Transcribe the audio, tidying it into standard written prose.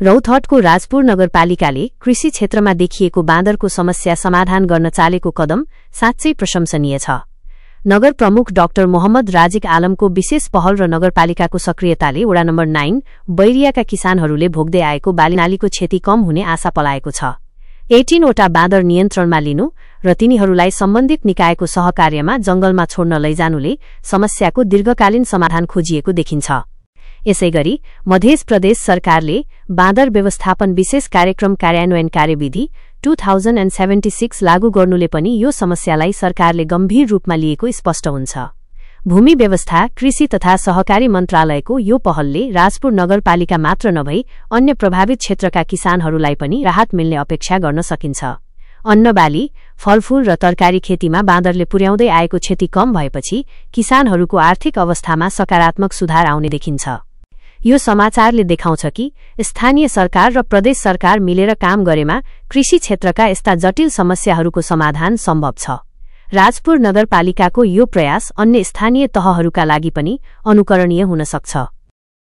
रौतहटको राजपुर नगरपालिकाले कृषि क्षेत्रमा देखिएको बाँदरको समस्या समाधान गर्न चालेको कदम साँच्चै प्रशंसनीय छ। नगर प्रमुख डाक्टर मोहम्मद राजिक आलमको विशेष पहल र नगरपालिकाको सक्रियताले वडा नम्बर 9 बैरियाका किसानहरूले भोग्दै आएको बालीनालीको क्षति कम हुने आशा पलाएको छ। 18 वटा बाँदर नियन्त्रणमा लिनु र तिनीहरूलाई सम्बन्धित निकायको सहकार्यमा जंगलमा छोड्न लैजानुले समस्याको दीर्घकालीन समाधान खोजिएको देखिन्छ। यसैगरी मध्य प्रदेश सरकारले बाँदर व्यवस्थापन विशेष कार्यक्रम कार्यान्वयन कार्यविधि 2076 लागू गर्नुले पनि यो समस्यालाई सरकारले गम्भीर रूपमा लिएको स्पष्ट हुन्छ। भूमि व्यवस्था, कृषि तथा सहकारी मन्त्रालयको यो पहलले राजपुर नगरपालिका मात्र नभई अन्य प्रभावित क्षेत्रका किसानहरूलाई पनि राहत मिल्ने अपेक्षा गर्न सकिन्छ। अन्नबाली, फलफूल र तरकारी खेतीमा बाँदरले पुर्याउँदै आएको क्षति कम भएपछि किसानहरूको आर्थिक अवस्थामा सकारात्मक सुधार आउने देखिन्छ। यो समाचारले देखाउँछ कि स्थानीय सरकार र प्रदेश सरकार मिलेर काम गरेमा कृषि क्षेत्रका यस्ता जटिल समस्याहरूको समाधान सम्भव छ। राजपुर नगरपालिकाको यो प्रयास अन्य स्थानीय तहहरूका लागि पनि अनुकरणीय हुन सक्छ।